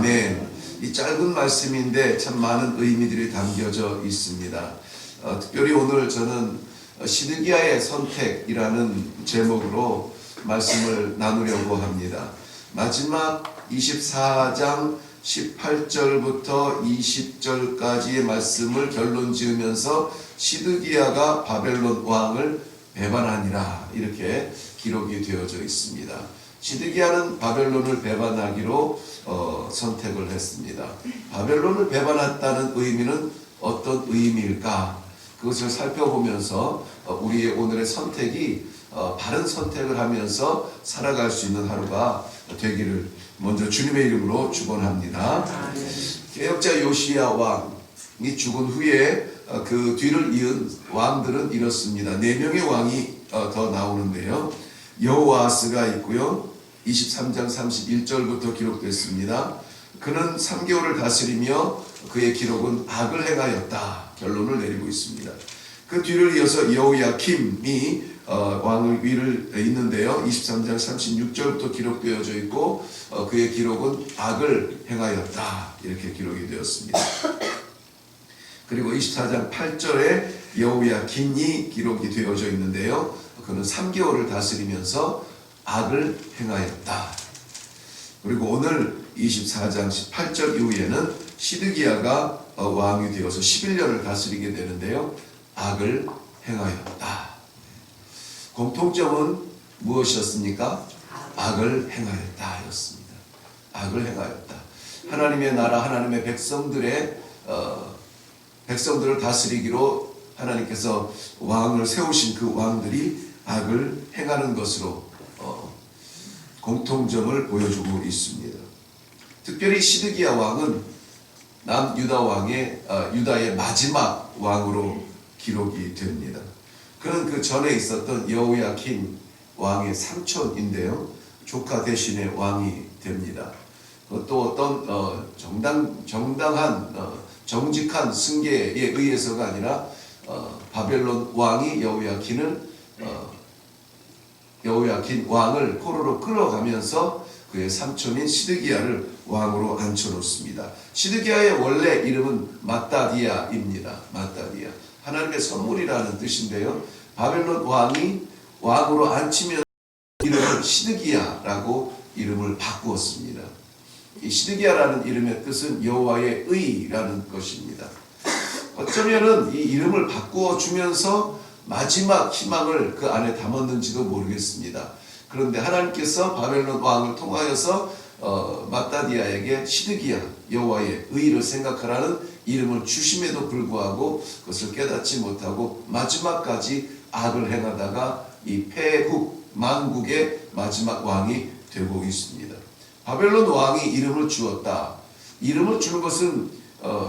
아멘. 이 짧은 말씀인데 참 많은 의미들이 담겨져 있습니다. 특별히 오늘 저는 시드기야의 선택이라는 제목으로 말씀을 나누려고 합니다. 마지막 24장 18절부터 20절까지의 말씀을 결론 지으면서 시드기야가 바벨론 왕을 배반하니라 이렇게 기록이 되어져 있습니다. 시드기야는 바벨론을 배반하기로 선택을 했습니다. 바벨론을 배반했다는 의미는 어떤 의미일까? 그것을 살펴보면서 우리의 오늘의 선택이 바른 선택을 하면서 살아갈 수 있는 하루가 되기를 먼저 주님의 이름으로 축원합니다. 개혁자 요시야 왕이 죽은 후에 그 뒤를 이은 왕들은 이렇습니다. 4명의 왕이 더 나오는데요. 여호아스가 있고요. 23장 31절부터 기록됐습니다. 그는 3개월을 다스리며 그의 기록은 악을 행하였다. 결론을 내리고 있습니다. 그 뒤를 이어서 여호야킴이 왕을 위를 있는데요. 23장 36절부터 기록되어져 있고 그의 기록은 악을 행하였다. 이렇게 기록이 되었습니다. 그리고 24장 8절에 여호야긴이 기록이 되어져 있는데요. 그는 3개월을 다스리면서 악을 행하였다. 그리고 오늘 24장 18절 이후에는 시드기야가 왕이 되어서 11년을 다스리게 되는데요. 악을 행하였다. 공통점은 무엇이었습니까? 악을 행하였다 였습니다. 악을 행하였다. 하나님의 나라, 하나님의 백성들을 다스리기로 하나님께서 왕을 세우신 그 왕들이 악을 행하는 것으로 공통점을 보여주고 있습니다. 특별히 시드기야 왕은 남유다 왕의 유다의 마지막 왕으로 기록이 됩니다. 그는 그 전에 있었던 여호야킨 왕의 삼촌인데요. 조카 대신에 왕이 됩니다. 또 어떤 정당한 정직한 승계에 의해서가 아니라 바벨론 왕이 여호야킨 왕을 포로로 끌어가면서 그의 삼촌인 시드기야를 왕으로 앉혀놓습니다. 시드기야의 원래 이름은 마따디아입니다. 마따디아. 하나님의 선물이라는 뜻인데요. 바벨론 왕이 왕으로 앉히면 이름을 시드기야라고 이름을 바꾸었습니다. 이 시드기야라는 이름의 뜻은 여호와의 의라는 것입니다. 어쩌면은 이 이름을 바꾸어 주면서 마지막 희망을 그 안에 담았는지도 모르겠습니다. 그런데 하나님께서 바벨론 왕을 통하여서 마따디아에게 시드기야, 여호와의 의를 생각하라는 이름을 주심에도 불구하고 그것을 깨닫지 못하고 마지막까지 악을 행하다가 이 폐국, 만국의 마지막 왕이 되고 있습니다. 바벨론 왕이 이름을 주었다. 이름을 주는 것은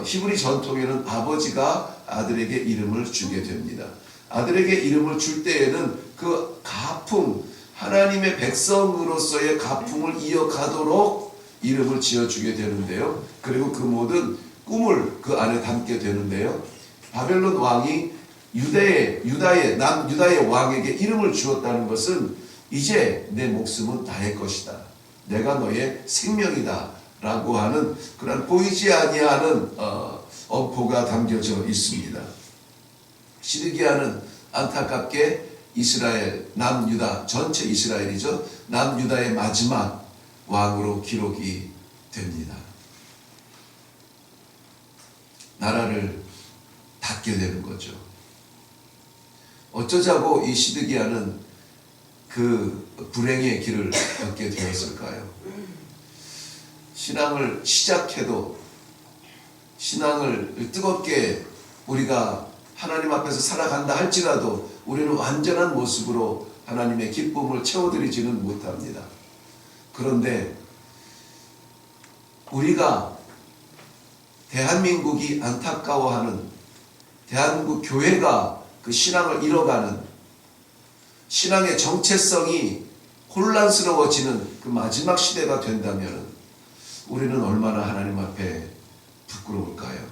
히브리 전통에는 아버지가 아들에게 이름을 주게 됩니다. 아들에게 이름을 줄 때에는 그 가풍, 하나님의 백성으로서의 가풍을 이어가도록 이름을 지어주게 되는데요. 그리고 그 모든 꿈을 그 안에 담게 되는데요. 바벨론 왕이 남유다의 왕에게 이름을 주었다는 것은 이제 내 목숨은 나의 것이다. 내가 너의 생명이다. 라고 하는 그런 보이지 아니하는 엄포가 담겨져 있습니다. 시드기야는 안타깝게 이스라엘, 남유다, 전체 이스라엘이죠. 남유다의 마지막 왕으로 기록이 됩니다. 나라를 닫게 되는 거죠. 어쩌자고 이 시드기야는 그 불행의 길을 걷게 되었을까요? 신앙을 시작해도 신앙을 뜨겁게 우리가 하나님 앞에서 살아간다 할지라도 우리는 완전한 모습으로 하나님의 기쁨을 채워드리지는 못합니다. 그런데 우리가 대한민국이 안타까워하는 대한민국 교회가 그 신앙을 잃어가는 신앙의 정체성이 혼란스러워지는 그 마지막 시대가 된다면 우리는 얼마나 하나님 앞에 부끄러울까요?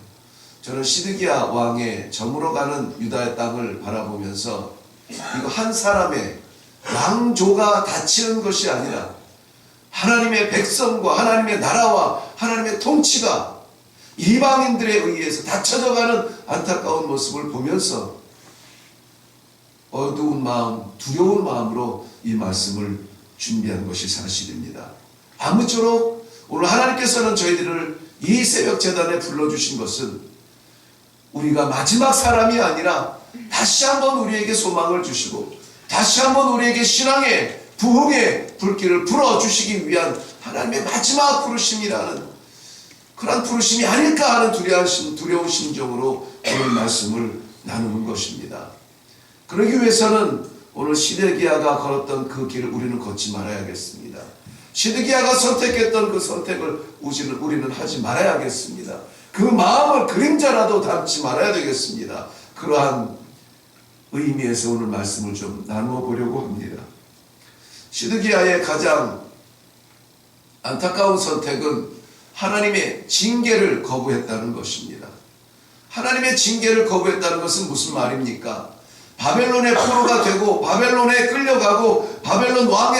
저는 시드기야 왕의 저물어가는 유다의 땅을 바라보면서 이거 한 사람의 왕조가 다치는 것이 아니라 하나님의 백성과 하나님의 나라와 하나님의 통치가 이방인들에 의해서 닫혀져가는 안타까운 모습을 보면서 어두운 마음, 두려운 마음으로 이 말씀을 준비한 것이 사실입니다. 아무쪼록 오늘 하나님께서는 저희들을 이 새벽 제단에 불러주신 것은 우리가 마지막 사람이 아니라 다시 한번 우리에게 소망을 주시고 다시 한번 우리에게 신앙의 부흥의 불길을 불어주시기 위한 하나님의 마지막 부르심이라는 그런 부르심이 아닐까 하는 두려운 심정으로 오늘 말씀을 나누는 것입니다. 그러기 위해서는 오늘 시드기야가 걸었던 그 길을 우리는 걷지 말아야겠습니다. 시드기야가 선택했던 그 선택을 우리는 하지 말아야겠습니다. 그 마음을 그림자라도 담지 말아야 되겠습니다. 그러한 의미에서 오늘 말씀을 좀 나누어 보려고 합니다. 시드기야의 가장 안타까운 선택은 하나님의 징계를 거부했다는 것입니다. 하나님의 징계를 거부했다는 것은 무슨 말입니까? 바벨론의 포로가 되고 바벨론에 끌려가고 바벨론 왕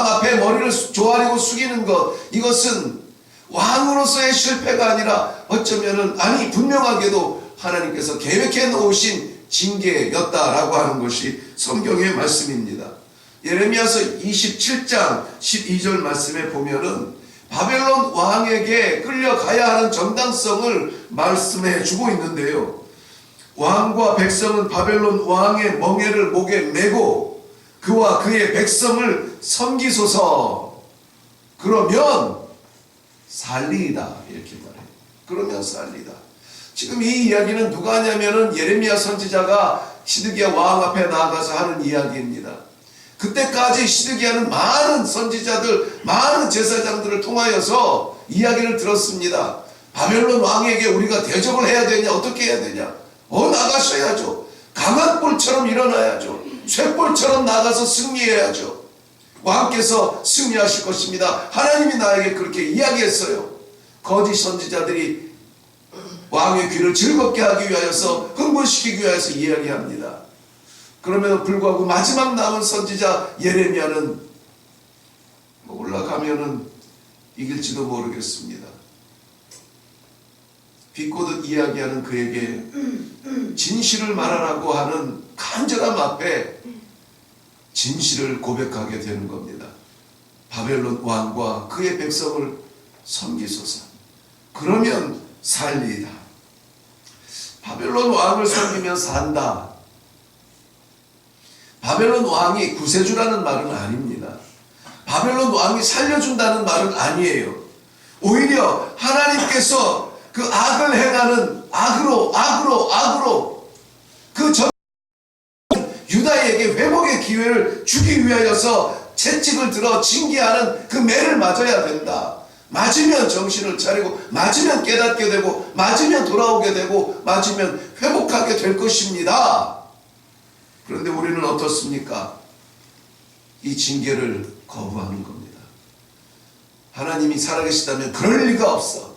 앞에 머리를 조아리고 숙이는 것, 이것은 왕으로서의 실패가 아니라 어쩌면은 분명하게도 하나님께서 계획해 놓으신 징계였다라고 하는 것이 성경의 말씀입니다. 예레미야서 27장 12절 말씀에 보면은 바벨론 왕에게 끌려가야 하는 정당성을 말씀해 주고 있는데요. 왕과 백성은 바벨론 왕의 멍에를 목에 메고 그와 그의 백성을 섬기소서. 그러면 살리이다, 이렇게 말해요. 그러면 살리다. 지금 이 이야기는 누가 하냐면은 예레미야 선지자가 시드기야 왕 앞에 나아가서 하는 이야기입니다. 그때까지 시드기야는 많은 선지자들, 많은 제사장들을 통하여서 이야기를 들었습니다. 바벨론 왕에게 우리가 대적을 해야 되냐, 어떻게 해야 되냐? 나가셔야죠. 강한 뿔처럼 일어나야죠. 쇠뿔처럼 나가서 승리해야죠. 왕께서 승리하실 것입니다. 하나님이 나에게 그렇게 이야기했어요. 거짓 선지자들이 왕의 귀를 즐겁게 하기 위하여서, 흥분시키기 위하여서 이야기합니다. 그럼에도 불구하고 마지막 남은 선지자 예레미야는 올라가면은 이길지도 모르겠습니다. 비꼬듯 이야기하는 그에게 진실을 말하라고 하는 간절함 앞에 진실을 고백하게 되는 겁니다. 바벨론 왕과 그의 백성을 섬기소서. 그러면 살리이다. 바벨론 왕을 섬기면 산다. 바벨론 왕이 구세주라는 말은 아닙니다. 바벨론 왕이 살려준다는 말은 아니에요. 오히려 하나님께서 그 악을 행하는 악으로 그 유다에게 회복의 기회를 주기 위하여서 채찍을 들어 징계하는 그 매를 맞아야 된다. 맞으면 정신을 차리고, 맞으면 깨닫게 되고, 맞으면 돌아오게 되고, 맞으면 회복하게 될 것입니다. 그런데 우리는 어떻습니까? 이 징계를 거부하는 겁니다. 하나님이 살아계시다면 그럴 리가 없어.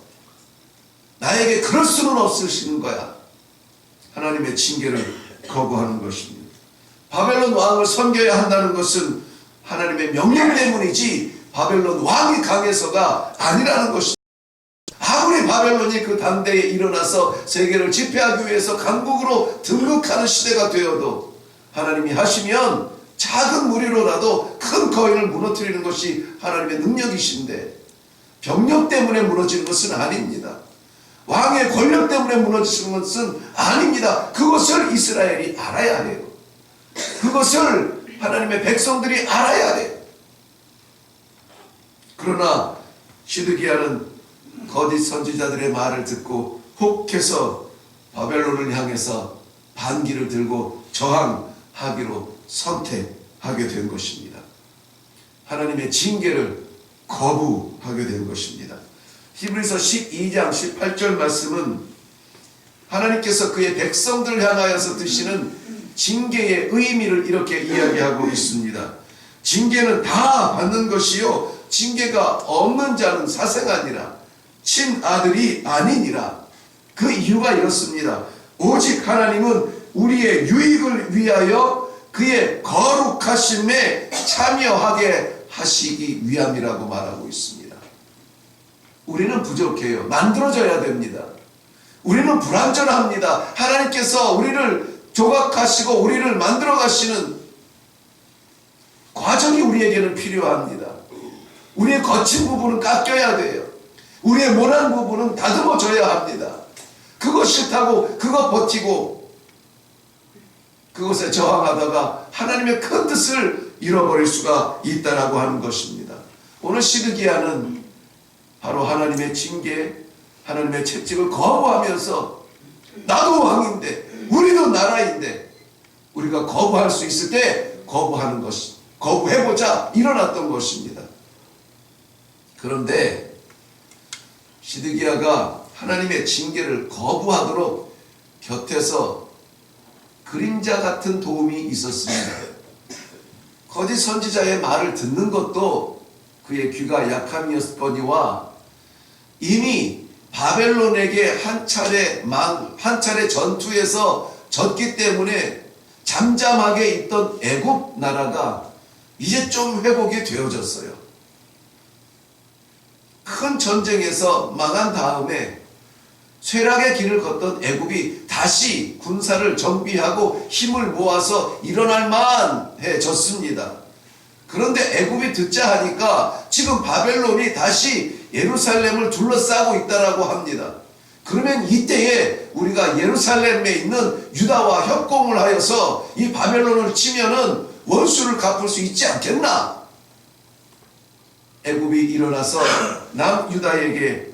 나에게 그럴 수는 없으시는 거야. 하나님의 징계를 거부하는 것입니다. 바벨론 왕을 섬겨야 한다는 것은 하나님의 명령 때문이지 바벨론 왕이 강해서가 아니라는 것입니다. 아무리 바벨론이 그 당대에 일어나서 세계를 지배하기 위해서 강국으로 등극하는 시대가 되어도 하나님이 하시면 작은 무리로라도 큰 거인을 무너뜨리는 것이 하나님의 능력이신데, 병력 때문에 무너지는 것은 아닙니다. 왕의 권력 때문에 무너지는 것은 아닙니다. 그것을 이스라엘이 알아야 해요. 그것을 하나님의 백성들이 알아야 돼요. 그러나 시드기야는 거짓 선지자들의 말을 듣고 혹해서 바벨론을 향해서 반기를 들고 저항하기로 선택하게 된 것입니다. 하나님의 징계를 거부하게 된 것입니다. 히브리서 12장 18절 말씀은 하나님께서 그의 백성들을 향하여서 드시는 징계의 의미를 이렇게 이야기하고 있습니다. 징계는 다 받는 것이요, 징계가 없는 자는 사생아니라, 친아들이 아니니라. 그 이유가 이렇습니다. 오직 하나님은 우리의 유익을 위하여 그의 거룩하심에 참여하게 하시기 위함이라고 말하고 있습니다. 우리는 부족해요. 만들어져야 됩니다. 우리는 불완전합니다. 하나님께서 우리를 조각하시고 우리를 만들어 가시는 과정이 우리에게는 필요합니다. 우리의 거친 부분은 깎여야 돼요. 우리의 모난 부분은 다듬어져야 합니다. 그거 싫다고 그거 버티고 그것에 저항하다가 하나님의 큰 뜻을 잃어버릴 수가 있다라고 하는 것입니다. 오늘 시드기야는 바로 하나님의 징계, 하나님의 채찍을 거부하면서 나도 왕인데 우리도 나라인데 우리가 거부할 수 있을 때 거부하는 것이 거부해보자 일어났던 것입니다. 그런데 시드기야가 하나님의 징계를 거부하도록 곁에서 그림자 같은 도움이 있었습니다. 거짓 선지자의 말을 듣는 것도 그의 귀가 약함이었거니와 이미 바벨론에게 한 차례 전투에서 졌기 때문에 잠잠하게 있던 애굽 나라가 이제 좀 회복이 되어졌어요. 큰 전쟁에서 망한 다음에 쇠락의 길을 걷던 애굽이 다시 군사를 정비하고 힘을 모아서 일어날 만해졌습니다. 그런데 애굽이 듣자 하니까 지금 바벨론이 다시 예루살렘을 둘러싸고 있다라고 합니다. 그러면 이때에 우리가 예루살렘에 있는 유다와 협공을 하여서 이 바벨론을 치면은 원수를 갚을 수 있지 않겠나? 애굽이 일어나서 남유다에게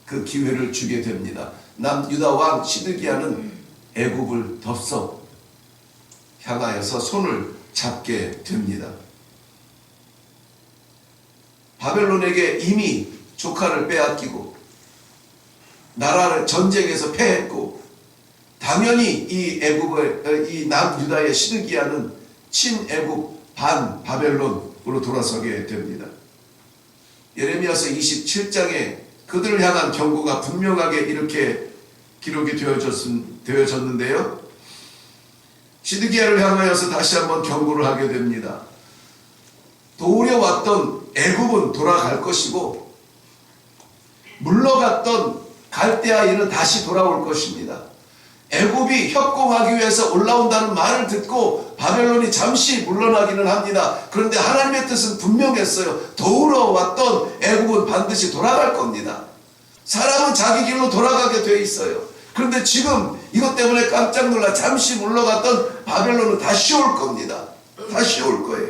그 기회를 주게 됩니다. 남유다 왕 시드기야는 애굽을 덥석 향하여서 손을 잡게 됩니다. 바벨론에게 이미 조카를 빼앗기고 나라를 전쟁에서 패했고 당연히 이 남유다의 시드기야는 친애굽 반 바벨론으로 돌아서게 됩니다. 예레미야서 27장에 그들을 향한 경고가 분명하게 이렇게 기록이 되어졌는데요. 시드기야를 향하여서 다시 한번 경고를 하게 됩니다. 도우려왔던 애굽은 돌아갈 것이고 물러갔던 갈대아인은 다시 돌아올 것입니다. 애굽이 협공하기 위해서 올라온다는 말을 듣고 바벨론이 잠시 물러나기는 합니다. 그런데 하나님의 뜻은 분명했어요. 도우러 왔던 애굽은 반드시 돌아갈 겁니다. 사람은 자기 길로 돌아가게 돼 있어요. 그런데 지금 이것 때문에 깜짝 놀라 잠시 물러갔던 바벨론은 다시 올 겁니다. 다시 올 거예요.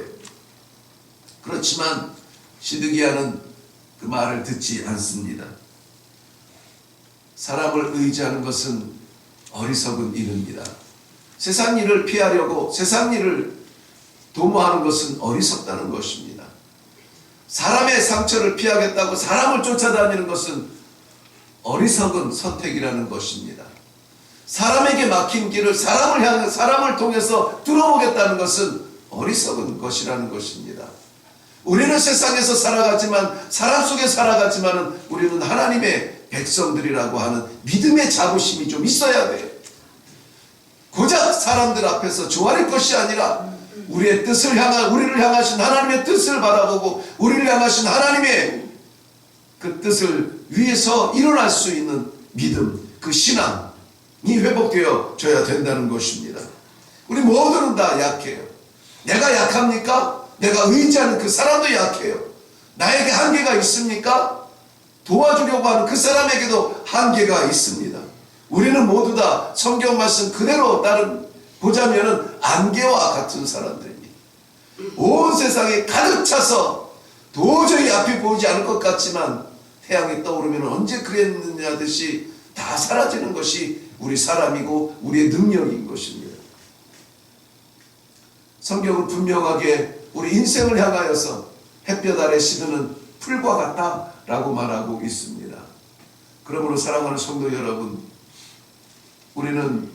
그렇지만 시드기야는 그 말을 듣지 않습니다. 사람을 의지하는 것은 어리석은 일입니다. 세상 일을 피하려고 세상 일을 도모하는 것은 어리석다는 것입니다. 사람의 상처를 피하겠다고 사람을 쫓아다니는 것은 어리석은 선택이라는 것입니다. 사람에게 막힌 길을 사람을 통해서 뚫어보겠다는 것은 어리석은 것이라는 것입니다. 우리는 세상에서 살아가지만 사람 속에 살아가지만은 우리는 하나님의 백성들이라고 하는 믿음의 자부심이 좀 있어야 돼요. 고작 사람들 앞에서 조아릴 것이 아니라 우리의 뜻을 우리를 향하신 하나님의 뜻을 바라보고 우리를 향하신 하나님의 그 뜻을 위해서 일어날 수 있는 믿음, 그 신앙이 회복되어져야 된다는 것입니다. 우리 모두는 다 약해요. 내가 약합니까? 내가 의지하는 그 사람도 약해요. 나에게 한계가 있습니까? 도와주려고 하는 그 사람에게도 한계가 있습니다. 우리는 모두 다 성경 말씀 그대로 보자면은 안개와 같은 사람들입니다. 온 세상에 가득 차서 도저히 앞이 보이지 않을 것 같지만 태양이 떠오르면 언제 그랬느냐 듯이 다 사라지는 것이 우리 사람이고 우리의 능력인 것입니다. 성경은 분명하게 우리 인생을 향하여서 햇볕 아래 시드는 풀과 같다라고 말하고 있습니다. 그러므로 사랑하는 성도 여러분, 우리는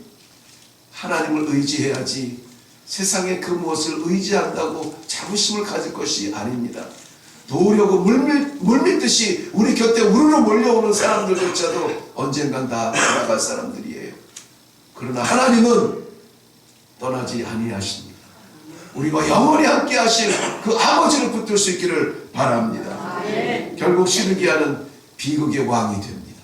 하나님을 의지해야지 세상의 그 무엇을 의지한다고 자부심을 가질 것이 아닙니다. 도우려고 물밀듯이 우리 곁에 우르르 몰려오는 사람들조차도 언젠간 다 돌아갈 사람들이에요. 그러나 하나님은 떠나지 아니하십니다. 우리가 영원히 함께 하실 그 아버지를 붙들 수 있기를 바랍니다. 결국 시드기야는 비극의 왕이 됩니다.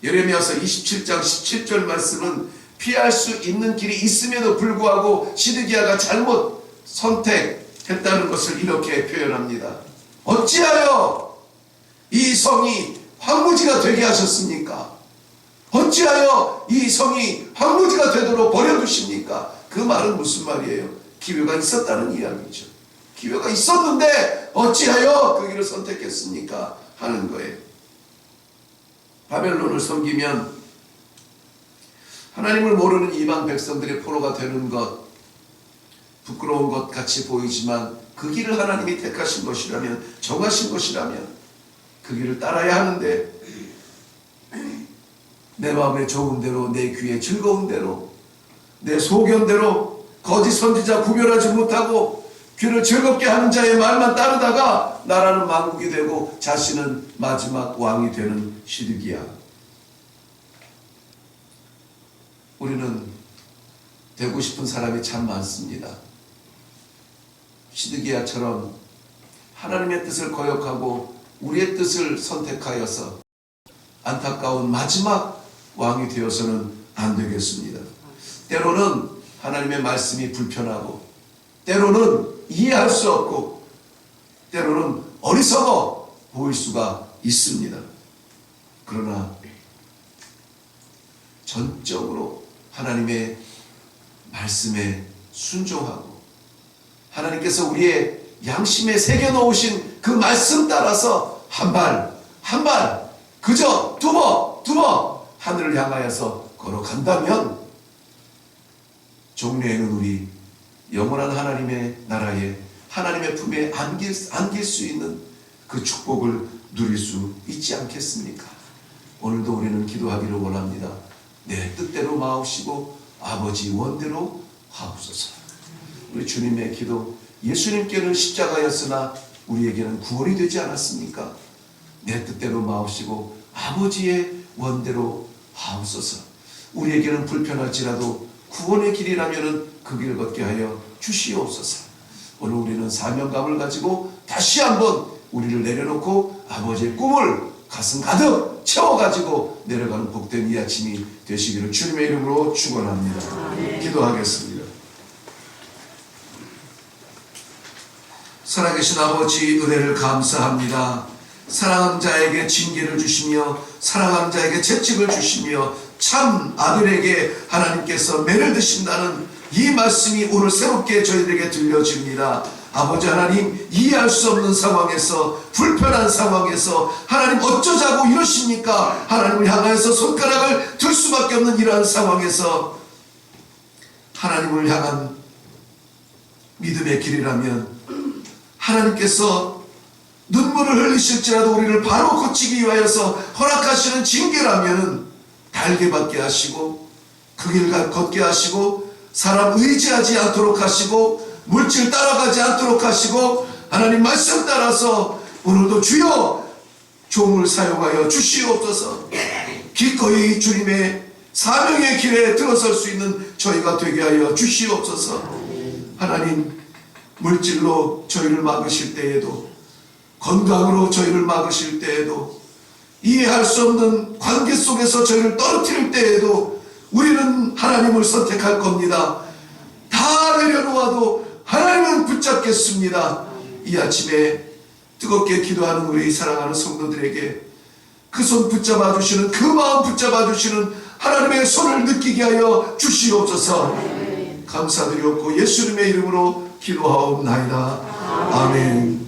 예레미야서 27장 17절 말씀은 피할 수 있는 길이 있음에도 불구하고 시드기야가 잘못 선택했다는 것을 이렇게 표현합니다. 어찌하여 이 성이 황무지가 되게 하셨습니까? 어찌하여 이 성이 황무지가 되도록 버려두십니까? 그 말은 무슨 말이에요? 기회가 있었다는 이야기죠. 기회가 있었는데 어찌하여 그 길을 선택했습니까? 하는 거예요. 바벨론을 섬기면 하나님을 모르는 이방 백성들의 포로가 되는 것, 부끄러운 것 같이 보이지만 그 길을 하나님이 택하신 것이라면, 정하신 것이라면 그 길을 따라야 하는데, 내 마음에 좋은 대로, 내 귀에 즐거운 대로, 내 소견대로 거짓 선지자 구별하지 못하고 귀를 즐겁게 하는 자의 말만 따르다가 나라는 망국이 되고 자신은 마지막 왕이 되는 시드기야. 우리는 되고 싶은 사람이 참 많습니다. 시드기야처럼 하나님의 뜻을 거역하고 우리의 뜻을 선택하여서 안타까운 마지막 왕이 되어서는 안 되겠습니다. 때로는 하나님의 말씀이 불편하고, 때로는 이해할 수 없고, 때로는 어리석어 보일 수가 있습니다. 그러나 전적으로 하나님의 말씀에 순종하고 하나님께서 우리의 양심에 새겨놓으신 그 말씀 따라서 한 발 그저 두버 하늘을 향하여서 걸어간다면 종래에는 우리 영원한 하나님의 나라에, 하나님의 품에 안길 수 있는 그 축복을 누릴 수 있지 않겠습니까? 오늘도 우리는 기도하기를 원합니다. 내 뜻대로 마옵시고 아버지 원대로 하옵소서. 우리 주님의 기도, 예수님께는 십자가였으나 우리에게는 구원이 되지 않았습니까? 내 뜻대로 마옵시고 아버지의 원대로 하옵소서. 우리에게는 불편할지라도 구원의 길이라면 그 길을 걷게 하여 주시옵소서. 오늘 우리는 사명감을 가지고 다시 한번 우리를 내려놓고 아버지의 꿈을 가슴 가득 채워가지고 내려가는 복된 이 아침이 되시기를 주님의 이름으로 축원합니다. 기도하겠습니다. 살아계신 아버지, 은혜를 감사합니다. 사랑하는 자에게 징계를 주시며 사랑하는 자에게 채찍을 주시며 참 아들에게 하나님께서 매를 드신다는 이 말씀이 오늘 새롭게 저희들에게 들려집니다. 아버지 하나님, 이해할 수 없는 상황에서, 불편한 상황에서 하나님 어쩌자고 이러십니까? 하나님을 향해서 손가락을 들 수밖에 없는 이러한 상황에서 하나님을 향한 믿음의 길이라면 하나님께서 눈물을 흘리실지라도 우리를 바로 고치기 위하여서 허락하시는 징계라면 달게 받게 하시고 그 길 걷게 하시고 사람 의지하지 않도록 하시고 물질 따라가지 않도록 하시고 하나님 말씀 따라서 오늘도 주여 종을 사용하여 주시옵소서. 기꺼이 주님의 사명의 길에 들어설 수 있는 저희가 되게 하여 주시옵소서. 하나님, 물질로 저희를 막으실 때에도, 건강으로 저희를 막으실 때에도, 이해할 수 없는 관계 속에서 저희를 떨어뜨릴 때에도 우리는 하나님을 선택할 겁니다. 다 내려놓아도 하나님은 붙잡겠습니다. 이 아침에 뜨겁게 기도하는 우리 사랑하는 성도들에게 그 손 붙잡아 주시는, 그 마음 붙잡아 주시는 하나님의 손을 느끼게 하여 주시옵소서. 감사드리옵고 예수님의 이름으로 기도하옵나이다. 아멘.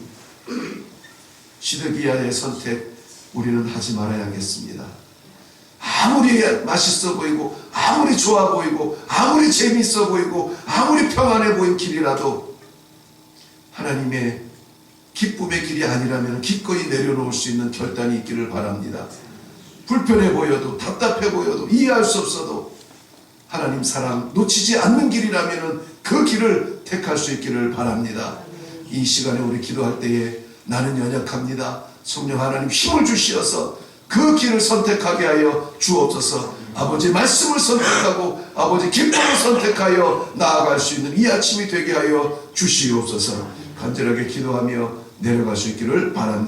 시드기야의 선택 우리는 하지 말아야겠습니다. 아무리 맛있어 보이고 아무리 좋아 보이고 아무리 재미있어 보이고 아무리 평안해 보인 길이라도 하나님의 기쁨의 길이 아니라면 기꺼이 내려놓을 수 있는 결단이 있기를 바랍니다. 불편해 보여도 답답해 보여도 이해할 수 없어도 하나님 사랑 놓치지 않는 길이라면 그 길을 택할 수 있기를 바랍니다. 이 시간에 우리 기도할 때에 나는 연약합니다. 성령 하나님 힘을 주시어서 그 길을 선택하게 하여 주옵소서. 아버지 말씀을 선택하고 아버지 기쁨을 선택하여 나아갈 수 있는 이 아침이 되게 하여 주시옵소서. 간절하게 기도하며 내려갈 수 있기를 바랍니다.